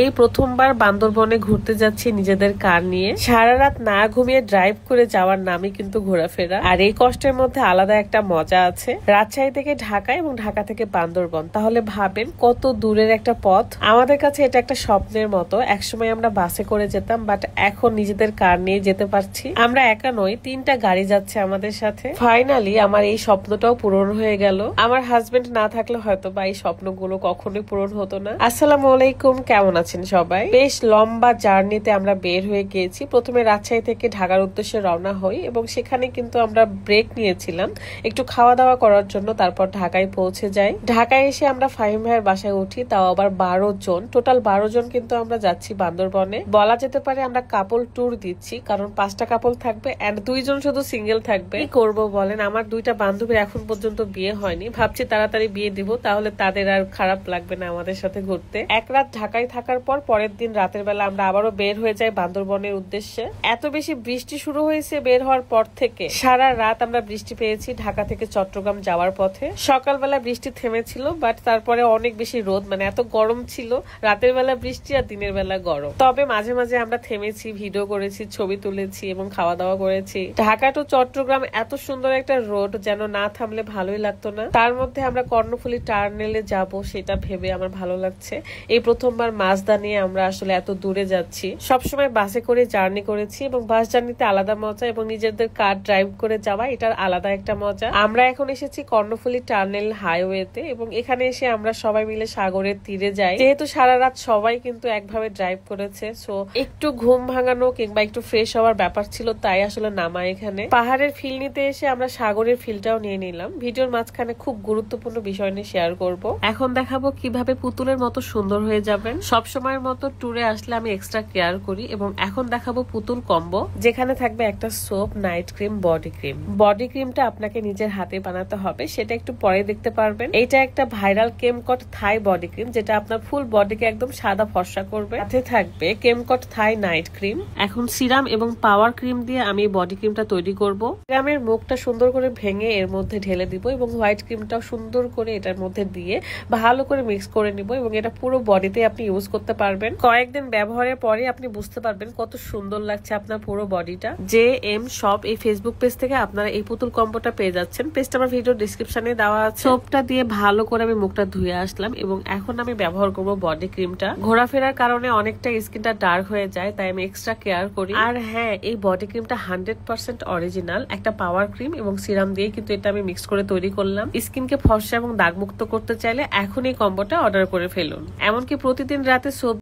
এই প্রথমবার বান্দরবনে ঘুরতে যাচ্ছি নিজেদের কার নিয়ে। সারা রাত না ঘুমিয়ে ড্রাইভ করে যাওয়ার নামই কিন্তু ঘোরাফেরা। আর এই কষ্টের মধ্যে আলাদা একটা মজা আছে। রাজশাহী থেকে ঢাকা এবং ঢাকা থেকে বান্দরবন, তাহলে ভাবেন কত দূরের একটা পথ। আমাদের কাছে এটা একটা স্বপ্নের মতো। একসময় আমরা বাসে করে যেতাম, বাট এখন নিজেদের কার নিয়ে যেতে পারছি। আমরা একা নই, 3টা গাড়ি যাচ্ছে আমাদের সাথে। ফাইনালি আমার এই স্বপ্নটাও পূরণ হয়ে গেল। আমার হাজবেন্ড না থাকলে হয়তো বা এই স্বপ্নগুলো কখনোই পূরণ হতো না। আসসালামু আলাইকুম, কেমন আছেন সবাই? বেশ লম্বা জার্নিতে আমরা বের হয়ে গিয়েছি। প্রথমে রাজশাহী থেকে ঢাকার উদ্দেশ্যে রওনা হই এবং সেখানে কিন্তু আমরা ব্রেক নিয়েছিলাম একটু খাওয়া দাওয়া করার জন্য। তারপর ঢাকায় পৌঁছে যাই। ঢাকায় এসে আমরা ফাহিম ভাইয়ের বাসায় উঠি, তাও আবার 12 জন, টোটাল 12 জন কিন্তু আমরা যাচ্ছি বান্দরবনে। বলা যেতে পারে আমরা কাপল ট্যুর দিচ্ছি, কারণ 5টা কাপল থাকবে এন্ড 2 জন শুধু সিঙ্গেল থাকবে। কি করবো বলেন, আমার 2টা বান্ধবীর এখন পর্যন্ত বিয়ে হয়নি। ভাবছি তাড়াতাড়ি বিয়ে দিব, তাহলে তাদের আর খারাপ লাগবে না আমাদের সাথে ঘুরতে। এক রাত ঢাকায় থাকার পর পরের দিন রাতের বেলা আমরা আবারও বের হয়ে যাই বান্দরবনের উদ্দেশ্যে। এত বেশি বৃষ্টি শুরু হয়েছে বের হওয়ার পর থেকে। সারা রাত আমরা বৃষ্টি পেয়েছি ঢাকা থেকে চট্টগ্রাম যাওয়ার পথে। সকালবেলা বৃষ্টি থেমেছিল, বাট তারপরে অনেক বেশি রোদ, মানে এত গরম ছিল। রাতের বেলা বৃষ্টি আর দিনের বেলা গরম। তবে মাঝে মাঝে আমরা থেমেছি, ভিডিও করেছি, ছবি তুলেছি এবং খাওয়া দাওয়া করেছি। ঢাকা টু চট্টগ্রাম এত সুন্দর একটা রোড, যেন না থামলে ভালোই লাগতো না। তার মধ্যে আমরা কর্ণফুলী টার্নেলে যাব, সেটা ভেবে আমার ভালো লাগছে। এই প্রথমবার মাজদা নিয়ে আমরা আসলে এত দূরে যাচ্ছি। সবসময় বাসে করে জার্নি করেছি এবং বাস জার্নিতে আলাদা মজা, এবং নিজেদের কার ড্রাইভ করে যাওয়া এটার আলাদা একটা মজা। আমরা এখন এসেছি কর্ণফুলী টার্নেল হাইওয়েতে এবং এখানে এসে আমরা সবাই মিলে সাগরের তীরে যাই। যেহেতু সারা রাত সবাই কিন্তু একভাবে ড্রাইভ করেছে, সো একটু ঘুম ভাঙানো কিংবা একটু ফ্রেশ হওয়ার ব্যাপার ছিল, তাই আসলে নামা এখানে। পাহাড়ের ফিল নিতে এসে আমরা সাগরের ফিলটাও নিয়ে নিলাম। ভিডিওর মাঝখানে খুব গুরুত্বপূর্ণ বিষয় নিয়ে শেয়ার করব। এখন দেখাবো কিভাবে পুতুলের মতো সুন্দর হয়ে যাবেন। সব সময়ের মতো ট্যুরে আসলে আমি এক্সট্রা কেয়ার করি, এবং এখন দেখাবো পুতুল কম্বো, যেখানে থাকবে একটা soap, night cream, body cream. Body ক্রিমটা আপনাকে নিজের হাতে বানাতে হবে, সেটা একটু পরে দেখতে পারবেন। এটা একটা ভাইরাল কেমকট থাই বডি ক্রিম, যেটা আপনার ফুল বডিকে একদম সাদা ফর্সা করবে। সাথে থাকবে কেমকট থাই নাইট ক্রিম। এখন সিরাম এবং পাওয়ার ক্রিম দিয়ে আমি বডি ক্রিমটা তৈরি করব। সিরামের মুখটা সুন্দর করে ভেঙে এর মধ্যে ঢেলে দিব এবং হোয়াইট ক্রিমটাও সুন্দর করে এটার মধ্যে দিয়ে ভালো করে মিক্স করে নিব, এবং এটা পুরো বডিতে আপনি ইউজ করতে পারবেন। কয়েকদিন ব্যবহারের পরে আপনি বুঝতে পারবেন কত সুন্দর লাগছে আপনার পুরো বডিটা। JM শপ এই ফেসবুক পেজ থেকে আপনারা এই পুতুল কম্বোটা পেয়ে যাচ্ছেন। পেজটা আমার ভিডিও ডেসক্রিপশনে দেওয়া আছে। সোপটা দিয়ে ভালো করে আমি মুখটা ধুয়ে আসলাম এবং এখন আমি ব্যবহার করব বডি ক্রিমটা। ঘোরাফেরার কারণে অনেকটা স্কিনটা ডার্ক হয়ে যায়, তাই আমি এক্সট্রা কেয়ার করি। আর হ্যাঁ, এই বডি ক্রিমটা 100% অরিজিনাল। একটা পাওয়ার ক্রিম এবং সিরাম দিয়ে কিন্তু এটা আমি মিক্স করে তৈরি করলাম। স্কিনকে ফর্সা এবং দাগমুক্ত করতে চাইলে এখন এই কম্বোটা অর্ডার করে ফেলুন। এমনকি প্রতিদিন রাতে সোপ